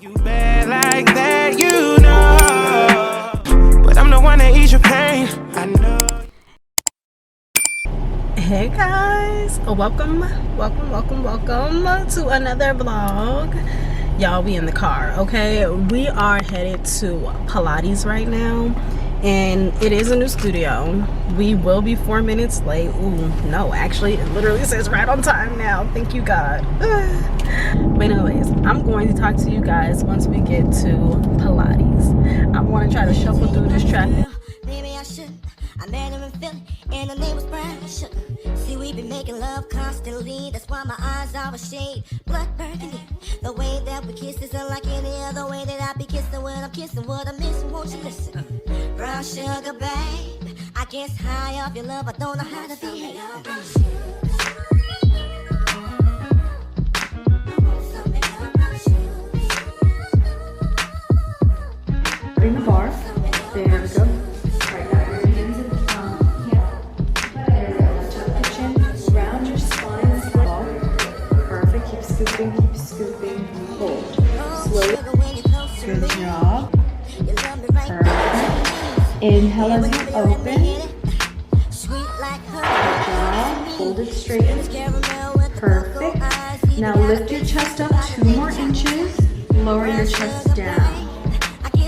You bad like that, you know. But I'm the one that ease your pain. I know. Hey guys, welcome to another vlog. Y'all, we in the car, okay? We are headed to Pilates right now, and it is a new studio. We will be 4 minutes late. Ooh, no, actually it literally says right on time now. Thank you, God. But anyways, I'm going to talk to you guys once we get to Pilates. I want to try to shuffle through this traffic. Maybe I should. I met him in Philly, and the name was Brian. See, we been making love constantly. That's why my eyes are a shade blood burgundy. The way that we kiss is unlike any other way that I be kissing. When I'm kissing, what I'm missing, won't you listen? Brown sugar, babe. I guess high off your love, I don't know how to behave. In the bar. There we go. Right now, your hands in the there we go. Tuck the chin. Round your spine. Ball. Perfect. Keep scooping. Hold. Slowly. Good job. Perfect. Inhale as you open. Good job. Hold it straight. Perfect. Now lift your chest up 2 more inches. Lower your chest down.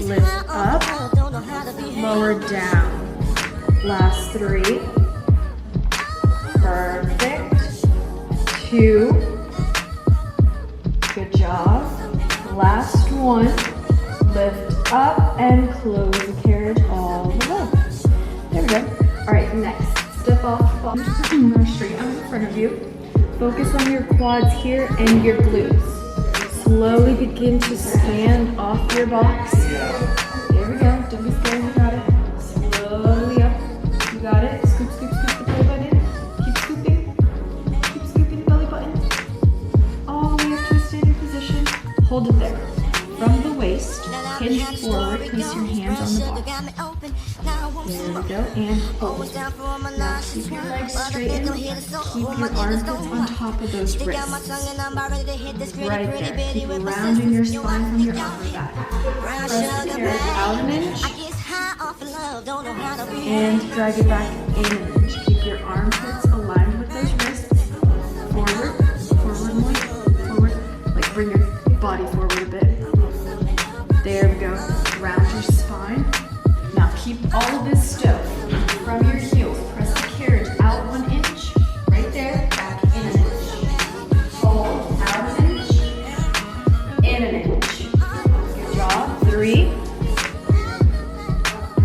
Lift up, lower down. Last 3. Perfect. 2. Good job. Last 1. Lift up and close the carriage all the way. There we go. Alright, next. Step off the ball. Straight out in front of you. Focus on your quads here and your glutes. Slowly begin to stand off your box. There we go. Don't be scared. You got it. Slowly up. You got it. Scoop the belly button. Keep scooping. Keep scooping the belly button. All the way up to a standing position. Hold it there. From the waist, hinge forward. Place your hands on the box. There we go. And hold. Now keep your legs straightened. Keep your armpits on top of those wrists. Right there. Keep rounding your spine from your upper back. Press the carriage out an inch. And drag it back in an inch. Keep your armpits aligned with those wrists. Forward more. Forward. Like bring your body forward a bit. There we go. Round your spine. Now keep all of this still. From your heels, press the carriage out 1 inch. Right there. Back in an inch. Hold out an inch. In an inch. Good job. 3.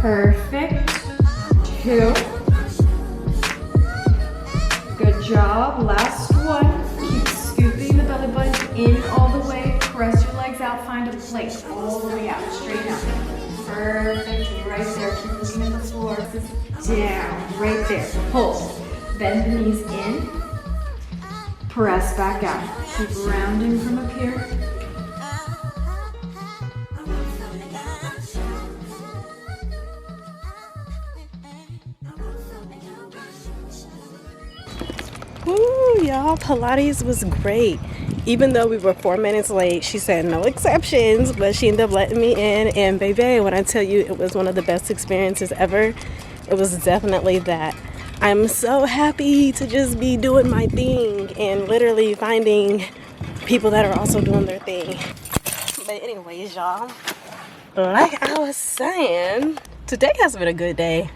Perfect. 2. Good job. Last 1. Keep scooping the belly button in all the way. Press your legs out. Find a plank all the way out. Straight out. Perfect. Right there. Keep looking at the floor. Down. Right there. Hold. Bend the knees in. Press back out. Keep rounding from up here. Ooh, y'all, Pilates was great. Even though we were 4 minutes late, she said no exceptions, but she ended up letting me in. And baby, when I tell you it was one of the best experiences ever, it was definitely that. I'm so happy to just be doing my thing and literally finding people that are also doing their thing. But anyways, y'all, like I was saying, today has been a good day.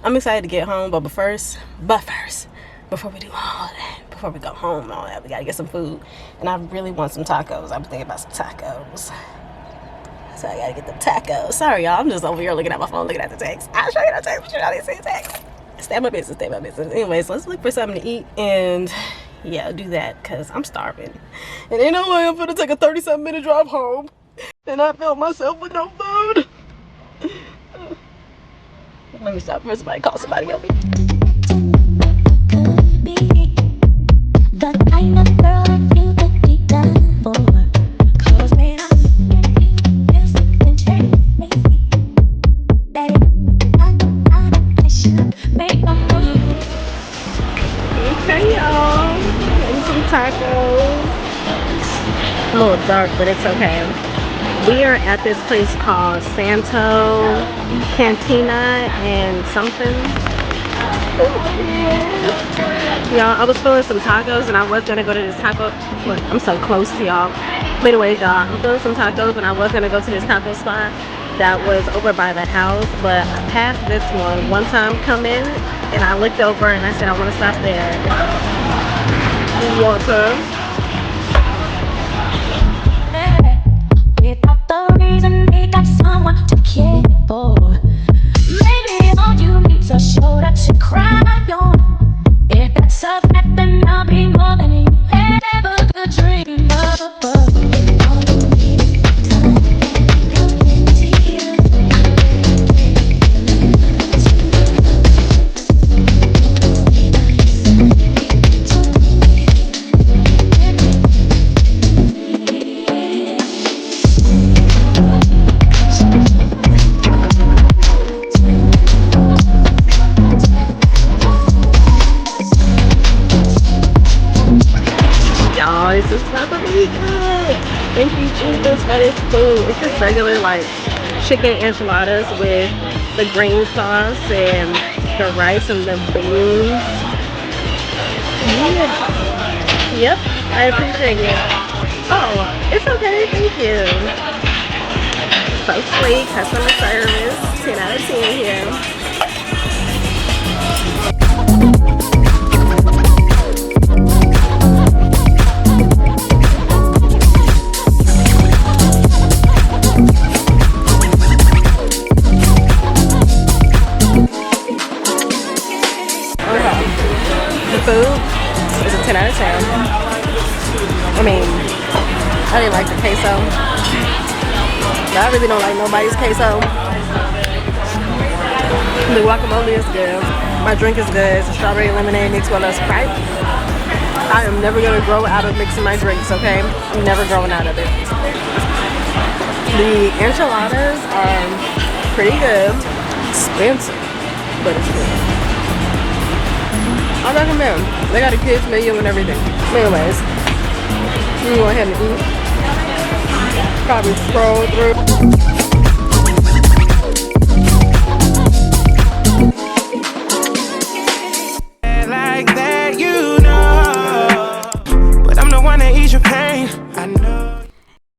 I'm excited to get home, but first, before we do all that, before we go home and all that, we gotta get some food. And I really want some tacos. I was thinking about some tacos. So I gotta get the tacos. Sorry, y'all. I'm just over here looking at my phone, looking at the text. I'll show you the text, but you know I didn't see the text. Stay my business. Anyways, let's look for something to eat and yeah, do that because I'm starving. And ain't no way I'm gonna take a 37-minute drive home and I feel myself with no food. Let me stop for somebody, call somebody help me. The kind of girl that you could be done for. Cause when I just can change me, baby, I should make a move. Okay, y'all. Getting some tacos. A little dark, but it's okay. We are at this place called Santo Cantina and something. Y'all, I was feeling some tacos and I was gonna go to this taco. Look, I'm so close to y'all. But anyways, y'all, I'm feeling some tacos and I was gonna go to this taco spot that was over by the house, but I passed this one time come in and I looked over and I said I want to stop there. You want some? Without the reason they got someone to care for. Maybe all you need to show that you cry on. If that's a fact, then I'll be more than you ever could dream of. All you need is time, tears. Y'all, this is about to be good. Thank you, Jesus, for this food. It's just regular, like, chicken enchiladas with the green sauce and the rice and the beans. Yeah. Yep, I appreciate it. Oh, it's okay, thank you. So sweet, customer service, 10 out of 10 here. Food is a 10 out of 10. I mean, I didn't like the queso. I really don't like nobody's queso. The guacamole is good. My drink is good. It's a strawberry lemonade mixed with a Sprite. I am never going to grow out of mixing my drinks, okay? I'm never growing out of it. The enchiladas are pretty good. Expensive, but it's good. I recommend. They got a kids menu and everything. Anyways, we go ahead and eat. Probably scroll through.